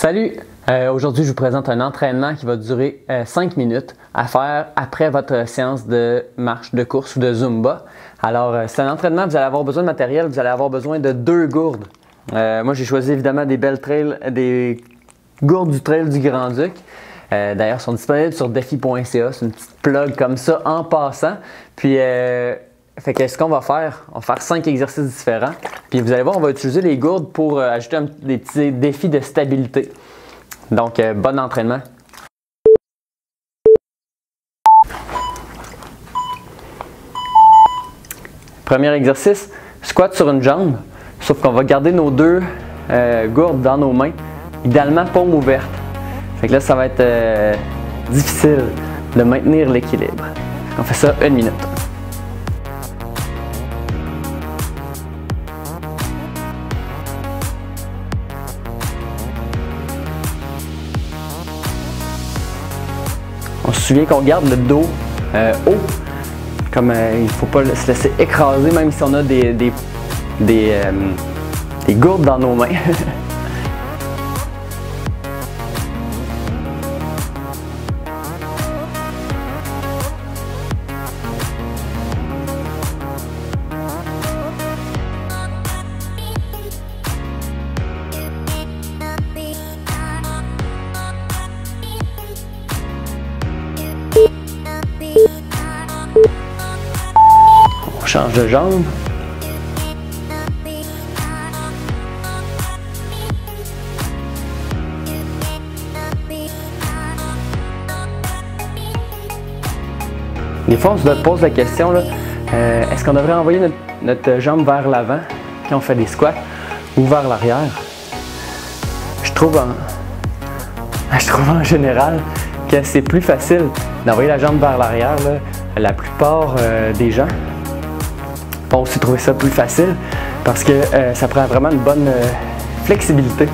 Salut! Aujourd'hui, je vous présente un entraînement qui va durer 5 minutes à faire après votre séance de marche, de course ou de Zumba. Alors, c'est un entraînement, vous allez avoir besoin de matériel, vous allez avoir besoin de 2 gourdes. Moi, j'ai choisi évidemment des gourdes du Trail du Grand-Duc. D'ailleurs, elles sont disponibles sur defi.ca. C'est une petite plug comme ça en passant. Puis, fait que ce qu'on va faire, on va faire 5 exercices différents. Puis vous allez voir, on va utiliser les gourdes pour ajouter des petits défis de stabilité. Donc, bon entraînement. Premier exercice, squat sur une jambe. Sauf qu'on va garder nos 2 gourdes dans nos mains, idéalement paume ouverte. Fait que là, ça va être difficile de maintenir l'équilibre. On fait ça 1 minute. On se souvient qu'on garde le dos haut, comme il ne faut pas se laisser écraser même si on a des gourdes dans nos mains. On change de jambe. Des fois, on se pose la question, est-ce qu'on devrait envoyer notre jambe vers l'avant quand on fait des squats ou vers l'arrière? Je trouve en général que c'est plus facile d'envoyer la jambe vers l'arrière. La plupart des gens vont aussi trouver ça plus facile parce que ça prend vraiment une bonne flexibilité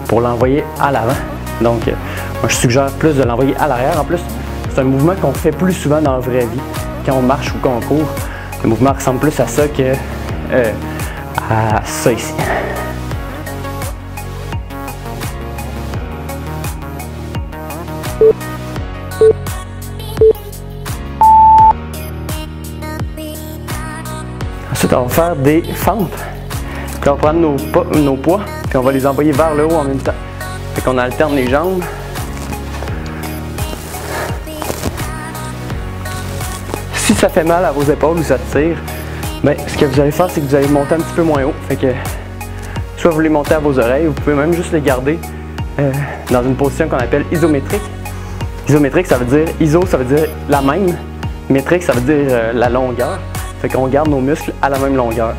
pour l'envoyer à l'avant. Donc, moi je suggère plus de l'envoyer à l'arrière. En plus, c'est un mouvement qu'on fait plus souvent dans la vraie vie quand on marche ou qu'on court. Le mouvement ressemble plus à ça que à ça ici. Ensuite, on va faire des fentes. Puis on va prendre nos poids, puis on va les envoyer vers le haut en même temps. Fait qu'on alterne les jambes. Si ça fait mal à vos épaules ou ça tire, bien, ce que vous allez faire, c'est que vous allez monter un petit peu moins haut. Fait que soit vous les montez à vos oreilles, vous pouvez même juste les garder dans une position qu'on appelle isométrique. Isométrique, ça veut dire iso, ça veut dire la même. Métrique, ça veut dire la longueur. Fait qu'on garde nos muscles à la même longueur.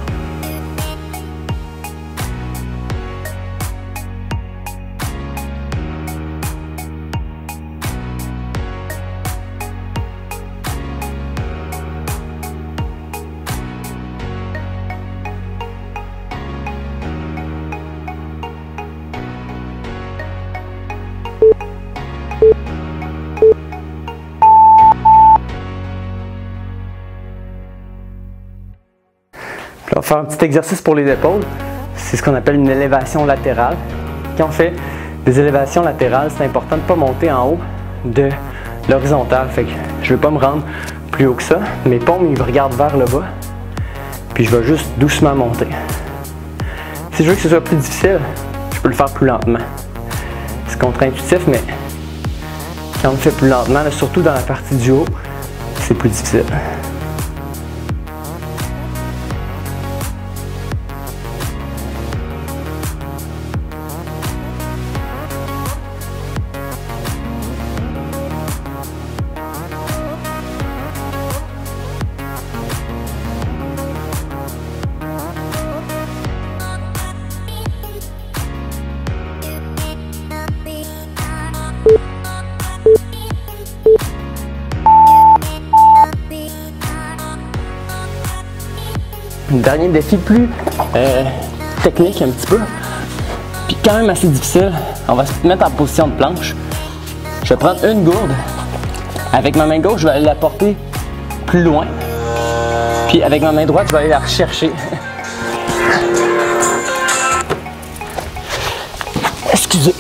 On va faire un petit exercice pour les épaules. C'est ce qu'on appelle une élévation latérale. Quand on fait des élévations latérales, c'est important de ne pas monter en haut de l'horizontale. Fait que je ne vais pas me rendre plus haut que ça. Mes paumes ils regardent vers le bas. Puis je vais juste doucement monter. Si je veux que ce soit plus difficile, je peux le faire plus lentement. C'est contre-intuitif, mais quand on le fait plus lentement, là, surtout dans la partie du haut, c'est plus difficile. Dernier défi plus technique un petit peu, puis quand même assez difficile. On va se mettre en position de planche. Je vais prendre une gourde. Avec ma main gauche, je vais aller la porter plus loin. Puis avec ma main droite, je vais aller la rechercher. Excusez.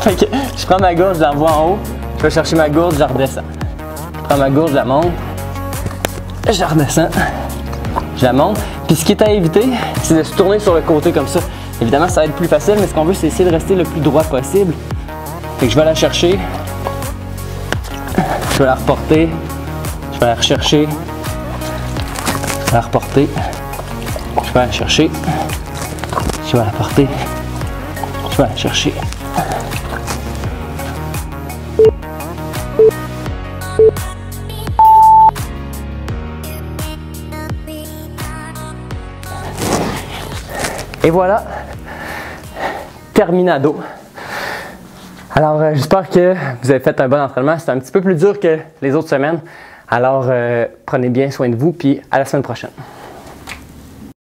Fait que je prends ma gourde, je l'envoie en haut. Je vais chercher ma gourde, je la redescends. Je prends ma gourde, je la monte. Je la redescends. Je la monte. Puis ce qui est à éviter, c'est de se tourner sur le côté comme ça. Évidemment, ça va être plus facile, mais ce qu'on veut, c'est essayer de rester le plus droit possible. Fait que je vais la chercher. Je vais la reporter. Je vais la rechercher. Je vais la reporter. Je vais la chercher. Je vais la porter. Je vais la chercher. Et voilà, terminado. Alors, j'espère que vous avez fait un bon entraînement. C'était un petit peu plus dur que les autres semaines. Alors, prenez bien soin de vous, puis à la semaine prochaine.